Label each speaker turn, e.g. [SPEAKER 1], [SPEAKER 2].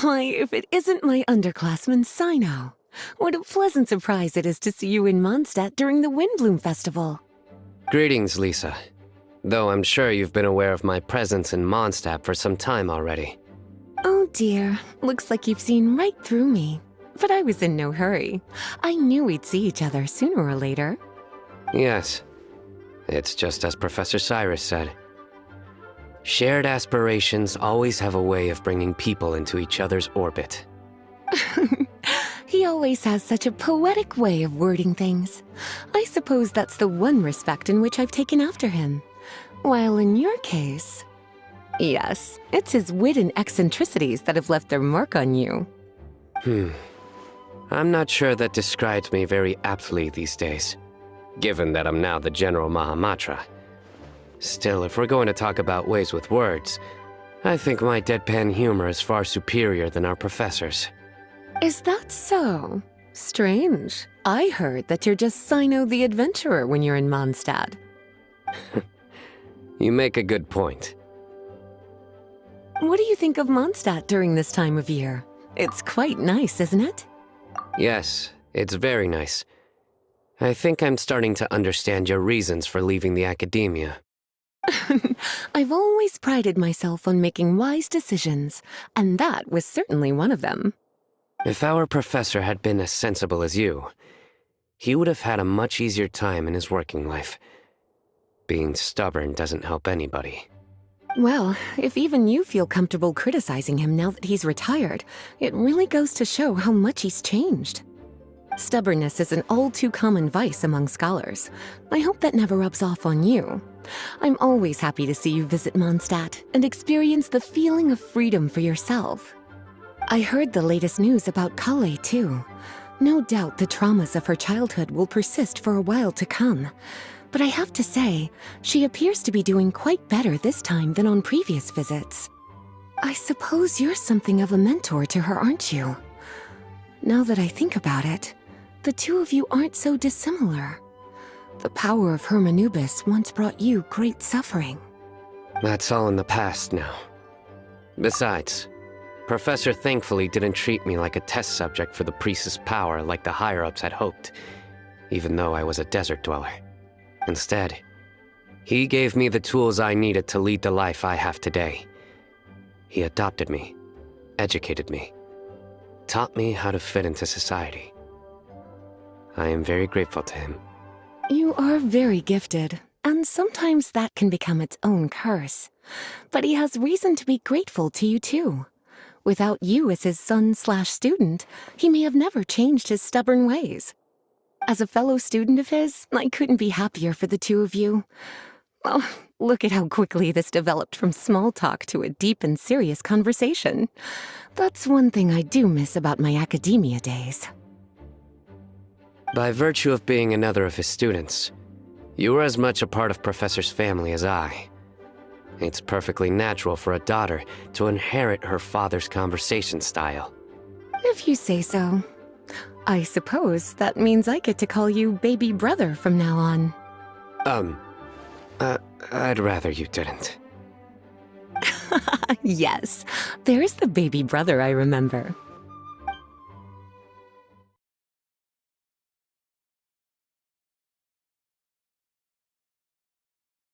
[SPEAKER 1] Why, if it isn't my underclassman, Cyno. What a pleasant surprise it is to see you in Mondstadt during the Windblume festival.
[SPEAKER 2] Greetings, Lisa. Though I'm sure you've been aware of my presence in Mondstadt for some time already.
[SPEAKER 1] Oh dear, looks like you've seen right through me. But I was in no hurry. I knew we'd see each other sooner or later.
[SPEAKER 2] Yes. It's just as Professor Cyrus said. Shared aspirations always have a way of bringing people into each other's orbit.
[SPEAKER 1] He always has such a poetic way of wording things. I suppose that's the one respect in which I've taken after him. While in your case... Yes, it's his wit and eccentricities that have left their mark on you.
[SPEAKER 2] I'm not sure that describes me very aptly these days, given that I'm now the General Mahamatra. Still, if we're going to talk about ways with words, I think my deadpan humor is far superior than our professor's.
[SPEAKER 1] Is that so? Strange. I heard that you're just Cyno the Adventurer when you're in Mondstadt.
[SPEAKER 2] You make a good point.
[SPEAKER 1] What do you think of Mondstadt during this time of year? It's quite nice, isn't it?
[SPEAKER 2] Yes, it's very nice. I think I'm starting to understand your reasons for leaving the academia.
[SPEAKER 1] I've always prided myself on making wise decisions, and that was certainly one of them.
[SPEAKER 2] If our professor had been as sensible as you, he would have had a much easier time in his working life. Being stubborn doesn't help anybody.
[SPEAKER 1] Well, if even you feel comfortable criticizing him now that he's retired, it really goes to show how much he's changed. Stubbornness is an all-too-common vice among scholars. I hope that never rubs off on you. I'm always happy to see you visit Mondstadt and experience the feeling of freedom for yourself. I heard the latest news about Kale, too. No doubt the traumas of her childhood will persist for a while to come. But I have to say, she appears to be doing quite better this time than on previous visits. I suppose you're something of a mentor to her, aren't you? Now that I think about it, the two of you aren't so dissimilar. The power of Hermanubis once brought you great suffering.
[SPEAKER 2] That's all in the past now. Besides, Professor thankfully didn't treat me like a test subject for the priest's power like the higher-ups had hoped, even though I was a desert dweller. Instead, he gave me the tools I needed to lead the life I have today. He adopted me, educated me, taught me how to fit into society. I am very grateful to him.
[SPEAKER 1] You are very gifted, and sometimes that can become its own curse. But he has reason to be grateful to you too. Without you as his son/student, he may have never changed his stubborn ways. As a fellow student of his, I couldn't be happier for the two of you. Well, look at how quickly this developed from small talk to a deep and serious conversation. That's one thing I do miss about my academia days.
[SPEAKER 2] By virtue of being another of his students, you were as much a part of Professor's family as I. It's perfectly natural for a daughter to inherit her father's conversation style.
[SPEAKER 1] If you say so. I suppose that means I get to call you baby brother from now on.
[SPEAKER 2] I'd rather you didn't.
[SPEAKER 1] Yes, there's the baby brother I remember.